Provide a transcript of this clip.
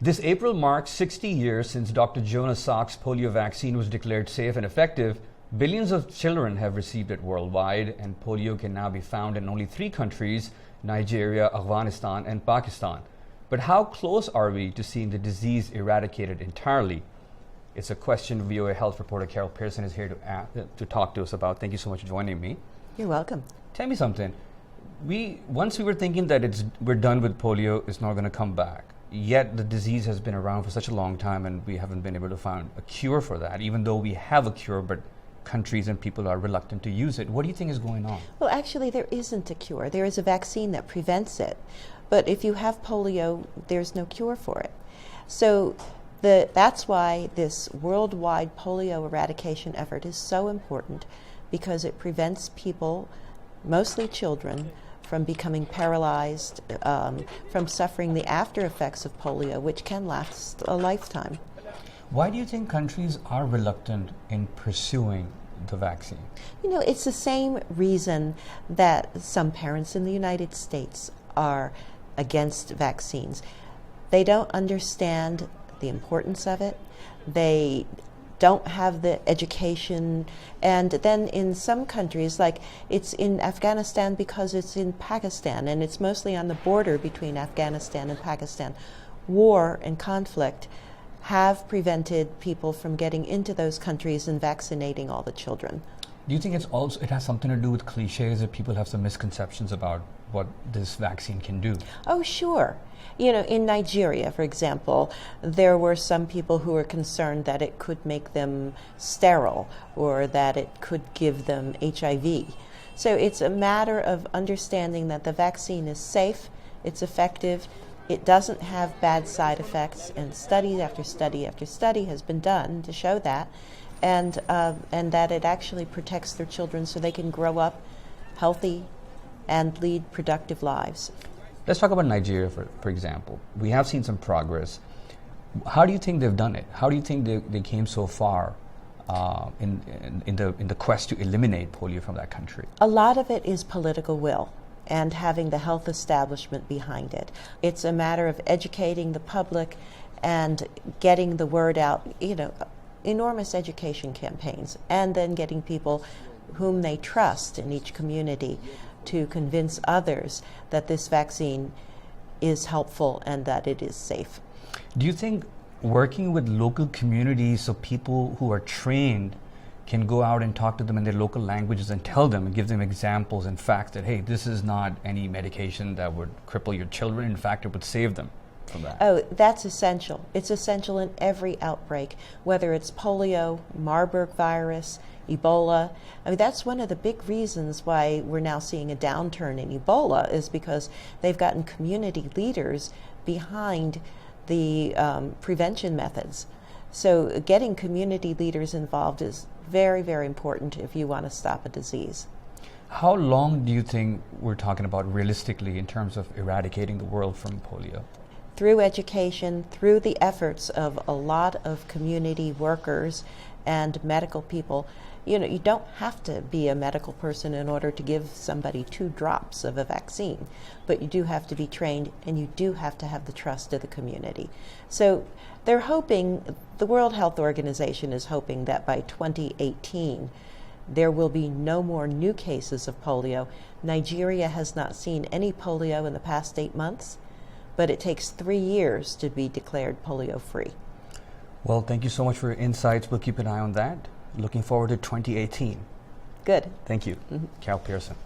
This April marks 60 years since Dr. Jonas Salk's polio vaccine was declared safe and effective. Billions of children have received it worldwide, and polio can now be found in only 3 countries: Nigeria, Afghanistan, and Pakistan. But how close are we to seeing the disease eradicated entirely? It's a question VOA Health reporter Carol Pearson is here to talk to us about. Thank you so much for joining me. You're welcome. Tell me something. Once we were thinking that we're done with polio, it's not going to come back. Yet the disease has been around for such a long time, and we haven't been able to find a cure for that, even though we have a cure, but countries and people are reluctant to use it. What do you think is going on? Well, actually, there isn't a cure. There is a vaccine that prevents it. But if you have polio, there's no cure for it. So that's why this worldwide polio eradication effort is so important, because it prevents people, mostly children, from becoming paralyzed, from suffering the after effects of polio, which can last a lifetime. Why do you think countries are reluctant in pursuing the vaccine? You know, it's the same reason that some parents in the United States are against vaccines. They don't understand the importance of it. They don't have the education, and then in some countries, like it's in Afghanistan because it's in Pakistan, and it's mostly on the border between Afghanistan and Pakistan. War and conflict have prevented people from getting into those countries and vaccinating all the children. Do you think it has something to do with cliches, that people have some misconceptions about what this vaccine can do? Oh, sure. You know, in Nigeria, for example, there were some people who were concerned that it could make them sterile or that it could give them HIV. So it's a matter of understanding that the vaccine is safe, it's effective, it doesn't have bad side effects, and study after study after study has been done to show that, and that it actually protects their children so they can grow up healthy and lead productive lives. Let's talk about Nigeria, for example. We have seen some progress. How do you think they've done it? How do you think they came so far in the quest to eliminate polio from that country? A lot of it is political will and having the health establishment behind it. It's a matter of educating the public and getting the word out, you know, enormous education campaigns, and then getting people whom they trust in each community to convince others that this vaccine is helpful and that it is safe. Do you think working with local communities, so people who are trained can go out and talk to them in their local languages and tell them and give them examples and facts that, hey, this is not any medication that would cripple your children. In fact, it would save them from that? Oh, that's essential. It's essential in every outbreak, whether it's polio, Marburg virus, Ebola. I mean, that's one of the big reasons why we're now seeing a downturn in Ebola, is because they've gotten community leaders behind the prevention methods. So getting community leaders involved is very, very important if you want to stop a disease. How long do you think we're talking about realistically in terms of eradicating the world from polio? Through education, through the efforts of a lot of community workers and medical people. You know, you don't have to be a medical person in order to give somebody 2 drops of a vaccine, but you do have to be trained, and you do have to have the trust of the community. So they're hoping, the World Health Organization is hoping that by 2018 there will be no more new cases of polio. Nigeria has not seen any polio in the past 8 months, but it takes 3 years to be declared polio free. Well, thank you so much for your insights. We'll keep an eye on that. Looking forward to 2018. Good. Thank you. Carol Pearson.